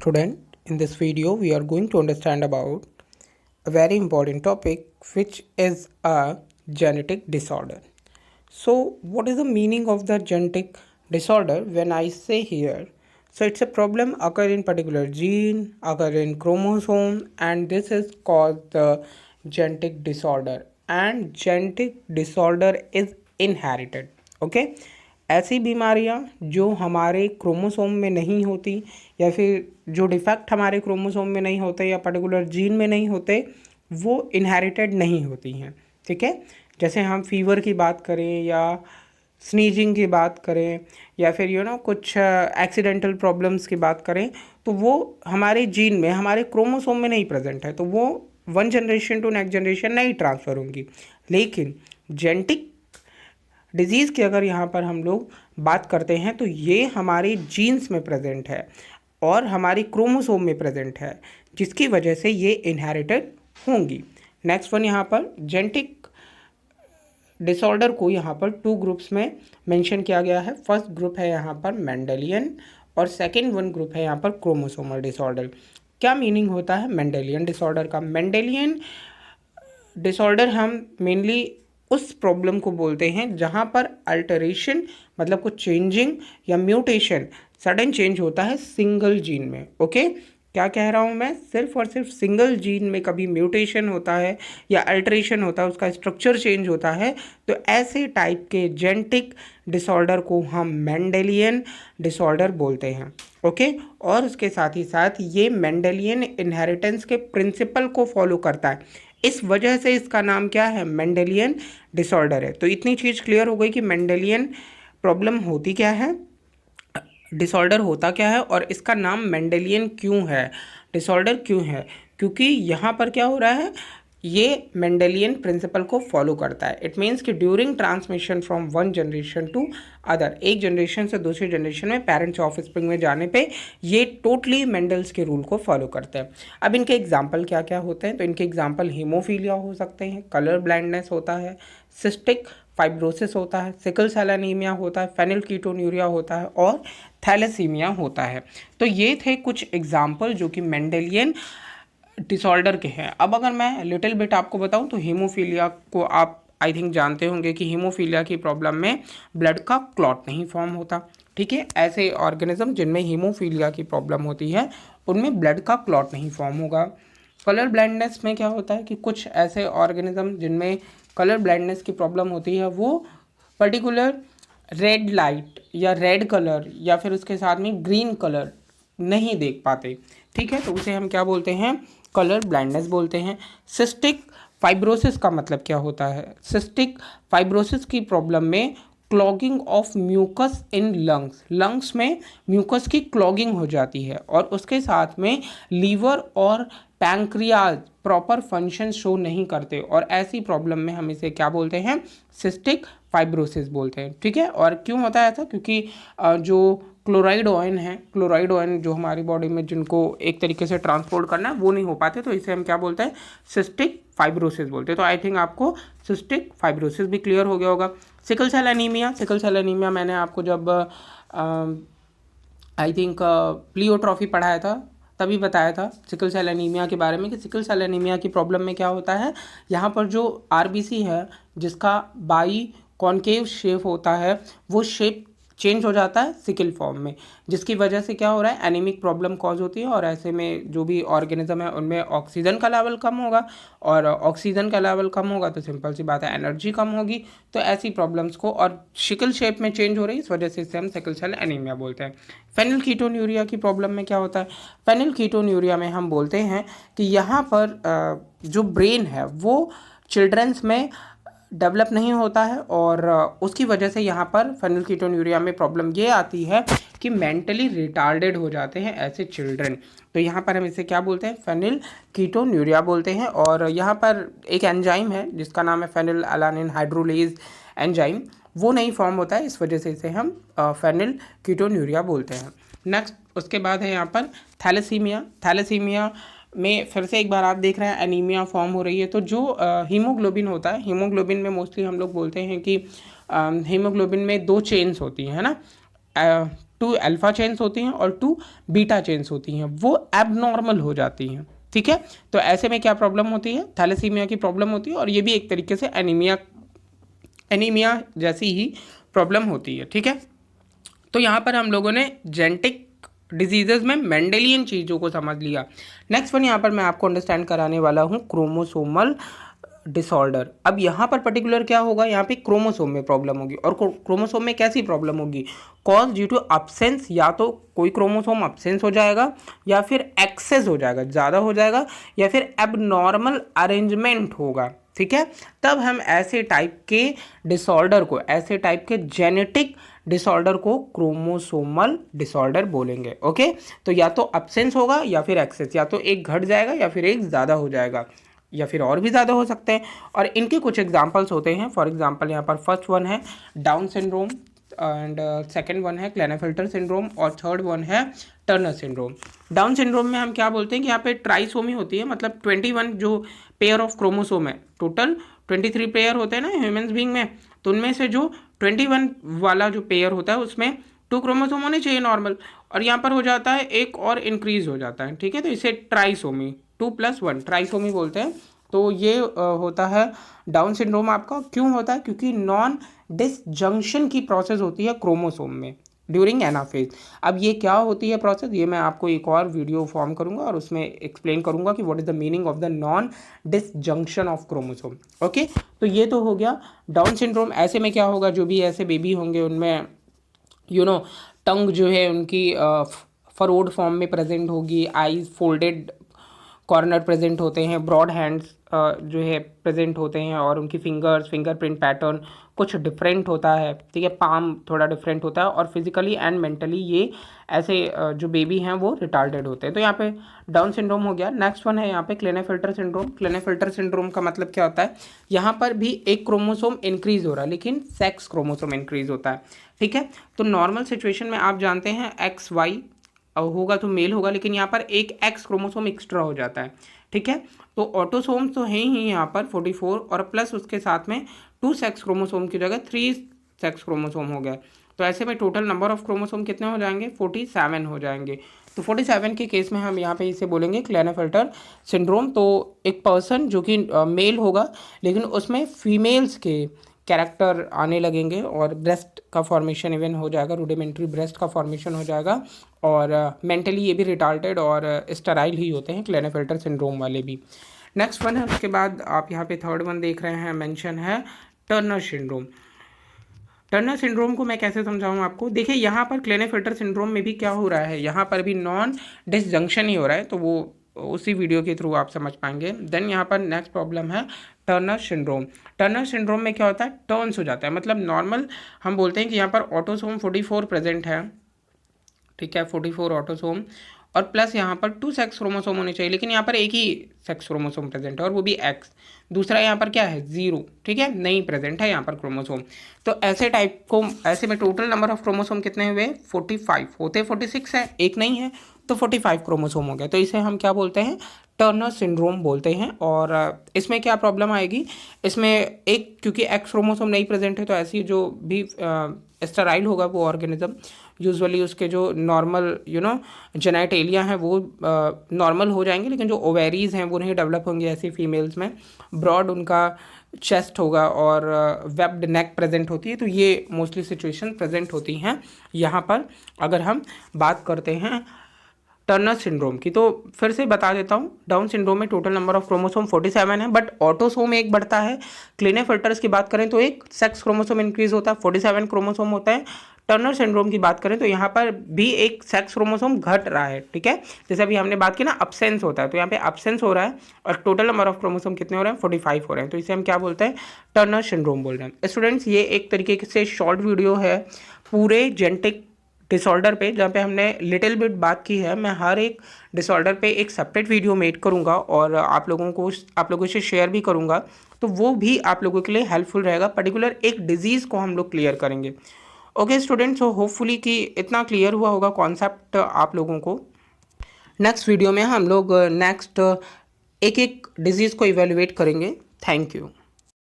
student. In this video we are going to understand about a very important topic which is a genetic disorder. So what is the meaning of the genetic disorder? When I say here, so it's a problem occur in particular gene, occur in chromosome, and this is called the genetic disorder, and genetic disorder is inherited. Okay, ऐसी बीमारियां जो हमारे chromosome में नहीं होती या फिर जो डिफेक्ट हमारे क्रोमोसोम में नहीं होते या पर्टिकुलर जीन में नहीं होते वो इनहेरिटेड नहीं होती हैं। ठीक है, जैसे हम फीवर की बात करें या स्नीजिंग की बात करें या फिर कुछ एक्सीडेंटल प्रॉब्लम्स की बात करें तो वो हमारे जीन में हमारे क्रोमोसोम में नहीं प्रेजेंट है, तो वो one generation to next generation नहीं ट्रांसफ़र होंगी। लेकिन जेनेटिक डिजीज़ की अगर यहाँ पर हम लोग बात करते हैं तो ये हमारे जीन्स में प्रेजेंट है और हमारी क्रोमोसोम में प्रेजेंट है, जिसकी वजह से ये इनहेरिटेड होंगी। नेक्स्ट वन, यहाँ पर जेनेटिक डिसऑर्डर को यहाँ पर 2 ग्रुप्स में मेंशन किया गया है। फर्स्ट ग्रुप है यहाँ पर मेंडेलियन और सेकेंड वन ग्रुप है यहाँ पर क्रोमोसोमल डिसऑर्डर। क्या मीनिंग होता है मेंडेलियन डिसऑर्डर का? मेंडेलियन डिसऑर्डर हम मेनली उस प्रॉब्लम को बोलते हैं जहाँ पर अल्टरेशन मतलब कुछ चेंजिंग या म्यूटेशन सडन चेंज होता है सिंगल जीन में। ओके, क्या कह रहा हूँ मैं? सिर्फ और सिर्फ सिंगल जीन में कभी म्यूटेशन होता है या अल्टरेशन होता है, उसका स्ट्रक्चर चेंज होता है, तो ऐसे टाइप के जेनेटिक डिसऑर्डर को हम मेंडेलियन डिसऑर्डर बोलते हैं। ओके, और उसके साथ ही साथ ये मेंडेलियन इनहेरिटेंस के प्रिंसिपल को फॉलो करता है, इस वजह से इसका नाम क्या है? मेंडेलियन डिसऑर्डर है। तो इतनी चीज़ क्लियर हो गई कि मेंडेलियन प्रॉब्लम होती क्या है, डिसऑर्डर होता क्या है और इसका नाम मेंडेलियन क्यों है, डिसऑर्डर क्यों है? क्योंकि यहाँ पर क्या हो रहा है, ये मेंडेलियन प्रिंसिपल को फॉलो करता है। इट मीन्स कि during transmission from one generation to other, एक जनरेशन से दूसरी जनरेशन में पेरेंट्स ऑफस्प्रिंग में जाने पे ये टोटली मेंडल्स के रूल को फॉलो करते हैं। अब इनके एग्जाम्पल क्या क्या होते हैं? तो इनके एग्जाम्पल हीमोफीलिया हो सकते हैं, कलर ब्लाइंडनेस होता है, सिस्टिक फाइब्रोसिस होता है, सिकल सेल एनीमिया होता है, फेनिलकीटोन्यूरिया होता है और थैलेसीमिया होता है। तो ये थे कुछ एग्जाम्पल जो कि मेंडेलियन डिसऑर्डर के हैं। अब अगर मैं लिटिल बिट आपको बताऊं तो हीमोफीलिया को आप आई थिंक जानते होंगे कि हीमोफीलिया की प्रॉब्लम में ब्लड का क्लॉट नहीं फॉर्म होता। ठीक है, ऐसे ऑर्गेनिज्म जिनमें हीमोफीलिया की प्रॉब्लम होती है उनमें ब्लड का क्लॉट नहीं फॉर्म होगा। कलर ब्लाइंडनेस में क्या होता है कि कुछ ऐसे ऑर्गेनिज्म जिनमें कलर ब्लाइंडनेस की प्रॉब्लम होती है वो पर्टिकुलर रेड लाइट या रेड कलर या फिर उसके साथ में ग्रीन कलर नहीं देख पाते। ठीक है, तो उसे हम क्या बोलते हैं? कलर ब्लाइंडनेस बोलते हैं। सिस्टिक फाइब्रोसिस का मतलब क्या होता है? सिस्टिक फाइब्रोसिस की प्रॉब्लम में clogging of mucus in lungs, lungs में म्यूकस की क्लॉगिंग हो जाती है और उसके साथ में लीवर और पैंक्रियाज प्रॉपर फंक्शन शो नहीं करते और ऐसी प्रॉब्लम में हम इसे क्या बोलते हैं? सिस्टिक फाइब्रोसिस बोलते हैं। ठीक है, और क्यों होता है ऐसा? क्योंकि जो क्लोराइड आयन है, क्लोराइड आयन जो हमारी बॉडी में जिनको एक तरीके से ट्रांसपोर्ट करना है वो नहीं हो पाते, तो इसे हम क्या बोलते हैं? सिस्टिक फाइब्रोसिस बोलते हैं। तो आई थिंक आपको सिस्टिक फाइब्रोसिस भी क्लियर हो गया होगा। Sickle cell anaemia, sickle cell anaemia मैंने आपको जब आई थिंक प्लियोट्रॉफी पढ़ाया था तभी बताया था सिकल सेल एनीमिया के बारे में कि सिकल सेल एनीमिया की प्रॉब्लम में क्या होता है, यहाँ पर जो आरबीसी है जिसका बाई कॉन्केव शेप होता है वो शेप चेंज हो जाता है सिकल फॉर्म में, जिसकी वजह से क्या हो रहा है? एनीमिक प्रॉब्लम कॉज होती है और ऐसे में जो भी ऑर्गेनिज्म है उनमें ऑक्सीजन का लेवल कम होगा और ऑक्सीजन का लेवल कम होगा तो सिंपल सी बात है एनर्जी कम होगी। तो ऐसी प्रॉब्लम्स को, और शिकल शेप में चेंज हो रही है इस वजह से इसे हम सिकल सेल एनीमिया बोलते हैं। फेनिलकीटोन्यूरिया की प्रॉब्लम में क्या होता है? फेनिलकीटोन्यूरिया में हम बोलते हैं कि यहाँ पर जो ब्रेन है वो चिल्ड्रंस में डेवलप नहीं होता है और उसकी वजह से यहाँ पर फेनिलकीटोन्यूरिया में प्रॉब्लम ये आती है कि मेंटली रिटार्डेड हो जाते हैं ऐसे चिल्ड्रन। तो यहाँ पर हम इसे क्या बोलते हैं? फेनिलकीटोन्यूरिया बोलते हैं। और यहाँ पर एक एंजाइम है जिसका नाम है फेनिलएलानिन हाइड्रोलेज एंजाइम, वो नहीं फॉर्म होता है, इस वजह से इसे हम फेनिलकीटोन्यूरिया बोलते हैं। नेक्स्ट उसके बाद है यहाँ पर थैलेसीमिया। थैलेसीमिया में फिर से एक बार आप देख रहे हैं एनीमिया फॉर्म हो रही है, तो जो हीमोग्लोबिन होता है, हीमोग्लोबिन में मोस्टली हम लोग बोलते हैं कि हीमोग्लोबिन में 2 चेन्स होती हैं, है ना, 2 अल्फा चेन्स होती हैं और 2 बीटा चेन्स होती हैं, वो एबनॉर्मल हो जाती हैं। ठीक है, तो ऐसे में क्या प्रॉब्लम होती है, थैलेसीमिया की प्रॉब्लम होती है, और ये भी एक तरीके से एनीमिया जैसी ही प्रॉब्लम होती है। ठीक है, तो यहाँ पर हम लोगों ने जेनेटिक डिजीजेज में मेंडेलियन चीज़ों को समझ लिया। नेक्स्ट वन यहाँ पर मैं आपको अंडरस्टैंड कराने वाला हूँ क्रोमोसोमल डिसऑर्डर। अब यहाँ पर पर्टिकुलर क्या होगा, यहाँ पे क्रोमोसोम में प्रॉब्लम होगी, और क्रोमोसोम में कैसी प्रॉब्लम होगी, कॉज ड्यू टू अब्सेंस, या तो कोई क्रोमोसोम अब्सेंस हो जाएगा, या फिर एक्सेस हो जाएगा, ज़्यादा हो जाएगा, या फिर एबनॉर्मल अरेंजमेंट होगा। ठीक है, तब हम ऐसे टाइप के डिसऑर्डर को, ऐसे टाइप के जेनेटिक डिसऑर्डर को क्रोमोसोमल डिसऑर्डर बोलेंगे। ओके, तो या तो अब्सेंस होगा या फिर एक्सेस, या तो एक घट जाएगा या फिर एक ज़्यादा हो जाएगा, या फिर और भी ज़्यादा हो सकते हैं। और इनके कुछ एग्जांपल्स होते हैं। फॉर एग्जांपल यहाँ पर फर्स्ट वन है down syndrome, and second one है क्लेनेफेल्टर सिंड्रोम, और थर्ड वन है टर्नर सिंड्रोम। डाउन सिंड्रोम में हम क्या बोलते हैं कि यहाँ पे ट्राइसोमी होती है, मतलब 21 जो पेयर ऑफ क्रोमोसोम है, टोटल 23 पेयर होते हैं ना ह्यूमंस बीइंग में, तो उनमें से जो 21 वाला जो पेयर होता है उसमें 2 क्रोमोसोम होने चाहिए नॉर्मल, और यहाँ पर हो जाता है एक और इंक्रीज हो जाता है। ठीक है, तो इसे ट्राइसोमी 2+1 ट्राइसोमी बोलते हैं। तो ये होता है डाउन सिंड्रोम आपका। क्यों होता है, क्योंकि नॉन डिसजंक्शन की प्रोसेस होती है क्रोमोसोम में ड्यूरिंग एनाफेज। अब ये क्या होती है प्रोसेस, ये मैं आपको एक और वीडियो फॉर्म करूंगा और उसमें एक्सप्लेन करूंगा कि what is the meaning of the non disjunction of chromosome. Okay, तो ये तो हो गया डाउन सिंड्रोम। ऐसे में क्या होगा, जो भी ऐसे बेबी होंगे उनमें टंग जो है उनकी फरोड फॉर्म में प्रेजेंट होगी, आईज फोल्डेड कॉर्नर प्रेजेंट होते हैं, ब्रॉड हैंड्स जो है प्रेजेंट होते हैं, और उनकी फिंगरप्रिंट पैटर्न कुछ डिफरेंट होता है। ठीक है, पाम थोड़ा डिफरेंट होता है, और फिजिकली एंड मेंटली ये ऐसे जो बेबी हैं वो रिटार्डेड होते हैं। तो यहाँ पे डाउन सिंड्रोम हो गया। नेक्स्ट वन है यहाँ पे क्लेनेफेल्टर सिंड्रोम। क्लेनेफेल्टर सिंड्रोम का मतलब क्या होता है, यहाँ पर भी एक क्रोमोसोम इंक्रीज हो रहा है, लेकिन सेक्स क्रोमोसोम इंक्रीज होता है। ठीक है, तो नॉर्मल सिचुएशन में आप जानते हैं XY होगा तो मेल होगा, लेकिन यहाँ पर एक X क्रोमोसोम एक्स्ट्रा हो जाता है। ठीक है, तो ऑटोसोम्स तो हैं ही यहाँ पर 44, और प्लस उसके साथ में 2 सेक्स क्रोमोसोम की जगह 3 सेक्स क्रोमोसोम हो गया। तो ऐसे में टोटल नंबर ऑफ क्रोमोसोम कितने हो जाएंगे, 47 हो जाएंगे। तो 47 के केस में हम यहाँ पे इसे बोलेंगे क्लेनेफेल्टर सिंड्रोम। तो एक पर्सन जो कि मेल होगा, लेकिन उसमें फीमेल्स के कैरेक्टर आने लगेंगे, और ब्रेस्ट का फॉर्मेशन इवन हो जाएगा, रूडिमेंट्री ब्रेस्ट का फॉर्मेशन हो जाएगा, और मेंटली ये भी रिटार्टेड और स्टेराइल ही होते हैं क्लेनेफेल्टर सिंड्रोम वाले भी। नेक्स्ट वन है, उसके बाद आप यहाँ पे थर्ड वन देख रहे हैं, मेंशन है टर्नर सिंड्रोम। टर्नर सिंड्रोम को मैं कैसे समझाऊं आपको, देखिए यहाँ पर क्लेनेफेल्टर सिंड्रोम में भी क्या हो रहा है, यहाँ पर भी नॉन डिसजंक्शन ही हो रहा है, तो वो उसी वीडियो के थ्रू आप समझ पाएंगे। देन यहाँ पर नेक्स्ट प्रॉब्लम है टर्नर सिंड्रोम। टर्नर सिंड्रोम में क्या होता है, टर्न्स हो जाता है, मतलब नॉर्मल हम बोलते हैं कि यहाँ पर ऑटोसोम 44 प्रेजेंट है। ठीक है, 44 ऑटोसोम, और प्लस यहाँ पर 2 सेक्स क्रोमोसोम होने चाहिए, लेकिन यहाँ पर एक ही सेक्स क्रोमोसोम प्रेजेंट है, और वो भी X। दूसरा यहाँ पर क्या है, 0। ठीक है, नहीं प्रेजेंट है यहाँ पर क्रोमोसोम। तो ऐसे टाइप को, ऐसे में टोटल नंबर ऑफ क्रोमोसोम कितने हुए, 45 होते, 46 है, एक नहीं है, तो 45 क्रोमोसोम हो गया। तो इसे हम क्या बोलते हैं, टर्नर सिंड्रोम बोलते हैं। और इसमें क्या प्रॉब्लम आएगी, इसमें एक, क्योंकि X क्रोमोसोम नहीं प्रेजेंट है, तो ऐसी जो भी स्टेराइल होगा वो ऑर्गेनिज्म, यूजुअली उसके जो नॉर्मल जेनाइटेलिया हैं वो नॉर्मल हो जाएंगे, लेकिन जो ओवेरीज हैं वो नहीं डेवलप होंगे ऐसी फीमेल्स में। ब्रॉड उनका चेस्ट होगा, और वेब्ड नेक प्रेजेंट होती है। तो ये मोस्टली सिचुएशन प्रेजेंट होती हैं यहाँ पर, अगर हम बात करते हैं टर्नर सिंड्रोम की। तो फिर से बता देता हूँ, डाउन सिंड्रोम में टोटल नंबर ऑफ क्रोमोसोम 47 है, बट ऑटोसोम एक बढ़ता है। क्लेनेफेल्टर्स की बात करें तो एक सेक्स क्रोमोसोम इंक्रीज होता है, 47 क्रोमोसोम होता है। टर्नर सिंड्रोम की बात करें तो यहाँ पर भी एक सेक्स क्रोमोसोम घट रहा है। ठीक है, जैसे अभी हमने बात की ना, अब्सेंस होता है, तो यहाँ पे अब्सेंस हो रहा है, और टोटल नंबर ऑफ क्रोमोसोम कितने हो रहे हैं, 45 हो रहे हैं। तो इसे हम क्या बोलते हैं, टर्नर सिंड्रोम बोल रहे हैं। स्टूडेंट्स, ये एक तरीके से शॉर्ट वीडियो है पूरे जेनेटिक डिसऑर्डर पे, जहाँ पे हमने लिटिल बिट बात की है। मैं हर एक डिसऑर्डर पे एक सेपरेट वीडियो मेड करूँगा, और आप लोगों से शेयर भी करूँगा, तो वो भी आप लोगों के लिए हेल्पफुल रहेगा। पर्टिकुलर एक डिजीज़ को हम लोग क्लियर करेंगे। ओके स्टूडेंट्स, सो होपफुली कि इतना क्लियर हुआ होगा कॉन्सेप्ट आप लोगों को। नेक्स्ट वीडियो में हम लोग नेक्स्ट एक एक डिजीज़ को इवेलुएट करेंगे। Thank you.